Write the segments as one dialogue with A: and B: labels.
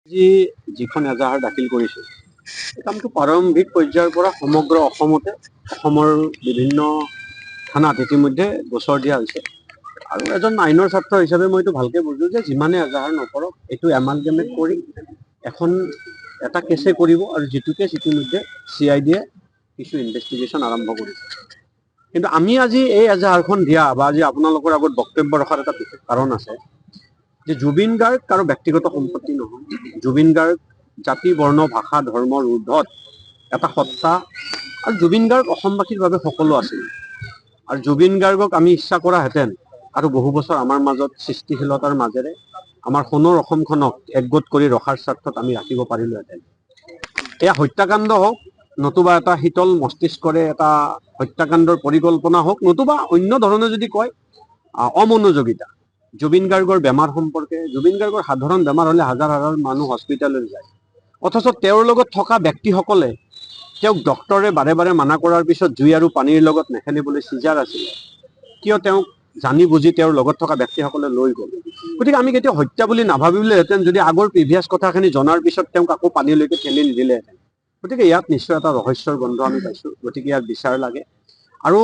A: আজি যিখন এজাহাৰ দাখিল কৰিছে এই কামটো প্ৰাৰম্ভিক পৰ্যায়ৰ পৰা সমগ্ৰ অসমতে অসমৰ বিভিন্ন থানাত ইতিমধ্যে গোচৰ দিয়া হৈছে আৰু এজন আইনৰ ছাত্ৰ হিচাপে মই এইটো ভালকে বুজো যে যিমানে এজাহাৰ নকৰক এইটো এমালগেমেট কৰি এখন এটা কেছে কৰিব আৰু যিটো কেছ ইতিমধ্যে CID-য়ে কিছু ইনভেষ্টিগেশ্যন আৰম্ভ কৰিছে। কিন্তু আমি আজি এই এজাহাৰখন দিয়া বা আজি আপোনালোকৰ আগত বক্তব্য ৰখাৰ এটা বিশেষ কাৰণ আছে যে জুবিন গাৰ্গ কাৰো ব্যক্তিগত সম্পত্তি নহয়। জুবিন গাৰ্গ জাতি বৰ্ণ ভাষা ধৰ্মৰ ঊৰ্ধত এটা সত্তা আৰু জুবিন গাৰ্গ অসমবাসীৰ বাবে সকলো আছিল আৰু জুবিন গাৰ্গক আমি ইচ্ছা কৰাহেঁতেন আৰু বহু বছৰ আমাৰ মাজত সৃষ্টিশীলতাৰ মাজেৰে আমাৰ সোণৰ অসমখনক একগোট কৰি ৰখাৰ স্বাৰ্থত আমি ৰাখিব পাৰিলোহেঁতেন। এয়া হত্যাকাণ্ড হওক নতুবা এটা শীতল মস্তিষ্কৰে এটা হত্যাকাণ্ডৰ পৰিকল্পনা হওক নতুবা অন্য ধৰণে যদি কয় অমনোযোগিতা। জুবিন গাৰ্গৰ বেমাৰ সম্পৰ্কে জুবিন গাৰ্গৰ সাধাৰণ বেমাৰ হ'লে হাজাৰ হাজাৰ মানুহ হস্পিটাললৈ যায় অথচ তেওঁৰ লগত থকা ব্যক্তিসকলে তেওঁক ডক্টৰে বাৰে বাৰে মানা কৰাৰ পিছত জুই আৰু পানীৰ লগত নেখেলিবলৈ চিজাৰ আছিলে কিয় তেওঁক জানি বুজি তেওঁৰ লগত থকা ব্যক্তিসকলে লৈ গ'ল। গতিকে আমি কেতিয়াও হত্যা বুলি নাভাবিলোহেঁতেন যদি আগৰ প্ৰিভিয়াছ কথাখিনি জনাৰ পিছত তেওঁক আকৌ পানীলৈকে ঠেলি নিদিলেহেঁতেন। গতিকে ইয়াত নিশ্চয় এটা ৰহস্যৰ গন্ধ আমি পাইছোঁ। গতিকে ইয়াত বিচাৰ লাগে আৰু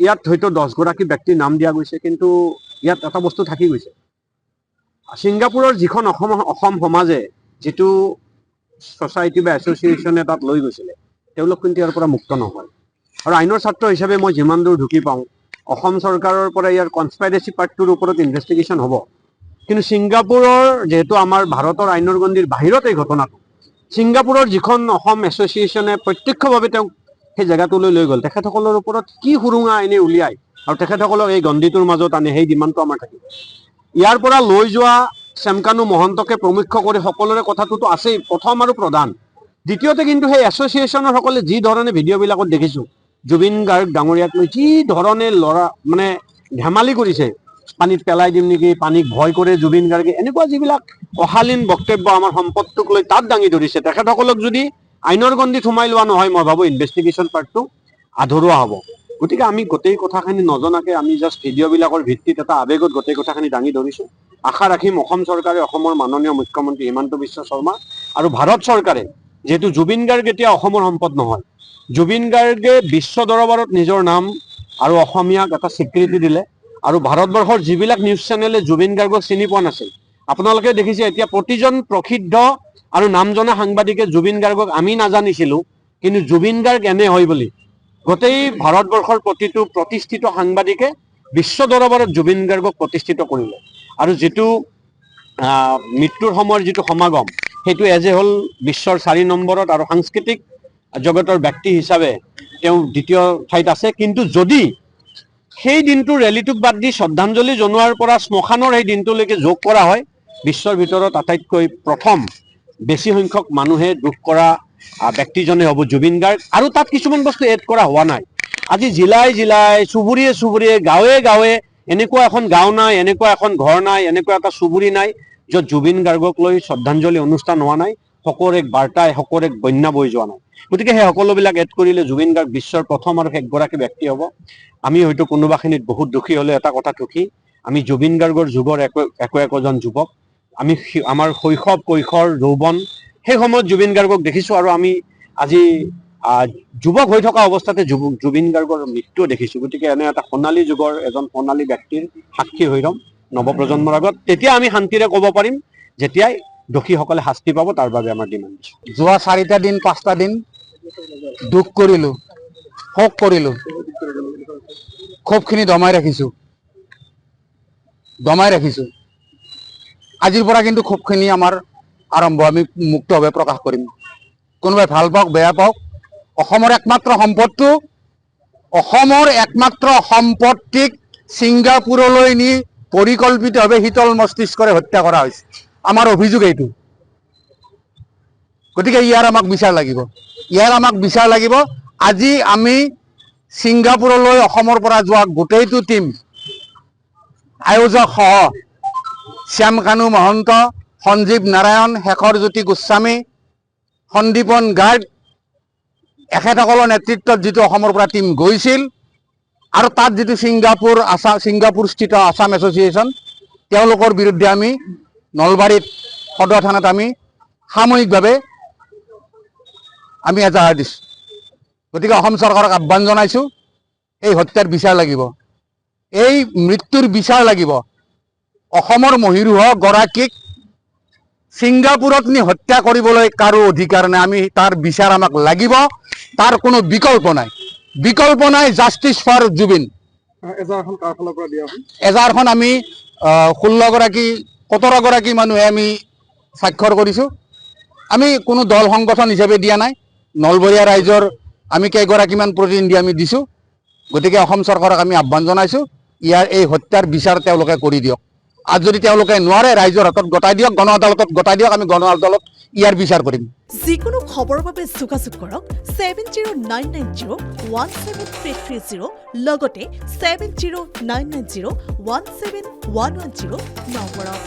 A: ইয়াত হয়তো 10গৰাকী ব্যক্তিৰ নাম দিয়া গৈছে কিন্তু ইয়াত এটা বস্তু থাকি গৈছে। ছিংগাপুৰৰ যিখন অসম সমাজে যিটো ছ'চাইটি বা এছ'চিয়েশ্যনে তাত লৈ গৈছিলে তেওঁলোক কিন্তু ইয়াৰ পৰা মুক্ত নহয় আৰু আইনৰ ছাত্ৰ হিচাপে মই যিমান দূৰ ঢুকি পাওঁ অসম চৰকাৰৰ পৰা ইয়াৰ কনস্পাইৰেচি পাৰ্টটোৰ ওপৰত ইনভেষ্টিগেশ্যন হ'ব কিন্তু ছিংগাপুৰৰ যিহেতু আমাৰ ভাৰতৰ আইনৰ গণ্ডিৰ বাহিৰত এই ঘটনাটো ছিংগাপুৰৰ যিখন অসম এছ'চিয়েশ্যনে প্ৰত্যক্ষভাৱে তেওঁক সেই জেগাটোলৈ লৈ গ'ল তেখেতসকলৰ ওপৰত কি সুৰুঙা আইনে উলিয়াই আৰু তেখেতসকলক এই গণ্ডিটোৰ মাজত আনে সেই ডিমাণ্ডটো আমাৰ থাকিব। ইয়াৰ পৰা লৈ যোৱা শ্যামকানু মহন্তকে প্ৰমুখ্য কৰি সকলোৰে কথাটোতো আছেই প্ৰথম আৰু প্ৰধান। দ্বিতীয়তে কিন্তু সেই এছ'চিয়েশ্যনৰ সকলে যি ধৰণে ভিডিঅ'বিলাকত দেখিছোঁ জুবিন গাৰ্গ ডাঙৰীয়াক লৈ যি ধৰণে মানে ধেমালি কৰিছে পানীত পেলাই দিম নেকি পানীক ভয় কৰে জুবিন গাৰ্গে এনেকুৱা যিবিলাক অশালীন বক্তব্য আমাৰ সম্পদটোক লৈ তাত দাঙি ধৰিছে তেখেতসকলক যদি আইনৰ গণ্ডিত সোমাই লোৱা নহয় মই ভাবোঁ ইনভেষ্টিগেশ্যন পাৰ্টটো আধৰুৱা হ'ব। গতিকে আমি গোটেই কথাখিনি নজনাকৈ আমি জাষ্ট ভিডিঅ'বিলাকৰ ভিত্তিত এটা আৱেগত গোটেই কথাখিনি দাঙি ধৰিছোঁ। আশা ৰাখিম অসম চৰকাৰে অসমৰ মাননীয় মুখ্যমন্ত্ৰী হিমন্ত বিশ্ব শৰ্মা আৰু ভাৰত চৰকাৰে যিহেতু জুবিন গাৰ্গ এতিয়া অসমৰ সম্পদ নহয় জুবিন গাৰ্গে বিশ্ব দৰবাৰত নিজৰ নাম আৰু অসমীয়াক এটা স্বীকৃতি দিলে আৰু ভাৰতবৰ্ষৰ যিবিলাক নিউজ চেনেলে জুবিন গাৰ্গক চিনি পোৱা নাছিল আপোনালোকে দেখিছে এতিয়া প্ৰতিজন প্ৰসিদ্ধ আৰু নাম জনা সাংবাদিকে জুবিন গাৰ্গক আমি নাজানিছিলোঁ কিন্তু জুবিন গাৰ্গ এনে হয় বুলি গোটেই ভাৰতবৰ্ষৰ প্ৰতিটো প্ৰতিষ্ঠিত সাংবাদিকে বিশ্ব দৰবাৰত জুবিন গাৰ্গক প্ৰতিষ্ঠিত কৰিলে আৰু যিটো মৃত্যুৰ সময়ৰ যিটো সমাগম সেইটো এজে হ'ল বিশ্বৰ 4 নম্বৰত আৰু সাংস্কৃতিক জগতৰ ব্যক্তি হিচাপে তেওঁ দ্বিতীয় ঠাইত আছে। কিন্তু যদি সেই দিনটোৰ ৰেলীটোক বাদ দি শ্ৰদ্ধাঞ্জলি জনোৱাৰ পৰা শ্মশানৰ সেই দিনটোলৈকে যোগ কৰা হয় বিশ্বৰ ভিতৰত আটাইতকৈ প্ৰথম বেছি সংখ্যক মানুহে দুখ কৰা ব্যক্তিজনে হ'ব জুবিন গাৰ্গ আৰু তাত কিছুমান বস্তু এড কৰা হোৱা নাই। আজি জিলাই জিলাই চুবুৰীয়ে চুবুৰীয়ে গাঁৱে গাঁৱে এনেকুৱা এখন গাঁও নাই এনেকুৱা এখন ঘৰ নাই এনেকুৱা এটা চুবুৰী নাই য'ত জুবিন গাৰ্গক লৈ শ্ৰদ্ধাঞ্জলি অনুষ্ঠান হোৱা নাই শোকৰ এক বাৰ্তাই শোকৰ এক বন্যা বৈ যোৱা নাই। গতিকে সেই সকলোবিলাক এড কৰিলে জুবিন গাৰ্গ বিশ্বৰ প্ৰথম আৰু শেষগৰাকী ব্যক্তি হ'ব। আমি হয়তো কোনোবাখিনিত বহুত দুখী হ'লে এটা কথা সুখী আমি জুবিন গাৰ্গৰ যুগৰ একোজন যুৱক আমি আমাৰ শৈশৱ কৈশোৰ যৌৱন সেই সময়ত জুবিন গাৰ্গক দেখিছোঁ আৰু আমি আজি যুৱক হৈ থকা অৱস্থাতে জুবিন গাৰ্গৰ মৃত্যুও দেখিছোঁ। গতিকে এনে এটা সোণালী যুগৰ এজন সোণালী ব্যক্তিৰ সাক্ষী হৈ ৰ'ম নৱপ্ৰজন্মৰ আগত তেতিয়া আমি শান্তিৰে ক'ব পাৰিম যেতিয়াই দোষীসকলে শাস্তি পাব তাৰ বাবে আমাৰ ডিমাণ্ড।
B: যোৱা 4টা দিন 5টা দিন দুখ কৰিলোঁ শোক কৰিলোঁ ক্ষোভখিনি দমাই ৰাখিছোঁ আজিৰ পৰা কিন্তু ক্ষোভখিনি আমাৰ আৰম্ভ আমি মুক্তভাৱে প্ৰকাশ কৰিম। কোনোবাই ভাল পাওক বেয়া পাওক অসমৰ একমাত্ৰ সম্পত্তিক ছিংগাপুৰলৈ নি পৰিকল্পিতভাৱে শীতল মস্তিষ্কৰে হত্যা কৰা হৈছে আমাৰ অভিযোগ এইটো। গতিকে ইয়াৰ আমাক বিচাৰ লাগিব। আজি আমি ছিংগাপুৰলৈ অসমৰ পৰা যোৱা গোটেইটো টিম আয়োজক সহ শ্যামকানু মহন্ত সঞ্জীৱ নাৰায়ণ শেখৰজ্যোতি গোস্বামী সন্দীপন গাৰ্গ এখেতসকলৰ নেতৃত্বত যিটো অসমৰ পৰা টিম গৈছিল আৰু তাত যিটো ছিংগাপুৰস্থিত আছাম এছ'চিয়েশ্যন তেওঁলোকৰ বিৰুদ্ধে আমি নলবাৰীত সদৰ থানাত আমি সাময়িকভাৱে আমি এজাহাৰ দিছোঁ। গতিকে অসম চৰকাৰক আহ্বান জনাইছোঁ, এই হত্যাৰ বিচাৰ লাগিব, এই মৃত্যুৰ বিচাৰ লাগিব। অসমৰ মহিৰুহ গৰাকীক ছিংগাপুৰত নি হত্যা কৰিবলৈ কাৰো অধিকাৰ নাই। আমি তাৰ বিচাৰ আমাক লাগিব, তাৰ কোনো বিকল্প নাই, বিকল্প নাই। Justice for Zubeen.
C: এজাহাৰখন কাৰ ফালৰ পৰা দিয়া হ'ল?
B: এজাহাৰখন আমি 17গৰাকী মানুহে আমি স্বাক্ষৰ কৰিছোঁ। আমি কোনো দল সংগঠন হিচাপে দিয়া নাই, নলবৰীয়া ৰাইজৰ আমি কেইগৰাকীমান প্ৰতিনিধি আমি দিছোঁ। গতিকে অসম চৰকাৰক আমি আহ্বান জনাইছোঁ, ইয়াৰ এই হত্যাৰ বিচাৰ তেওঁলোকে কৰি দিয়ক। আৰু যদি তেওঁলোকে নোৱাৰে, ৰাইজৰ হাতত গতাই দিয়ক, গণ আদালতত গতাই দিয়ক, আমি গণ আদালত ইয়াৰ বিচাৰ কৰিম।
D: যিকোনো খবৰৰ বাবে যোগাযোগ কৰক 7099017330 লগতে 7099017110 নম্বৰত।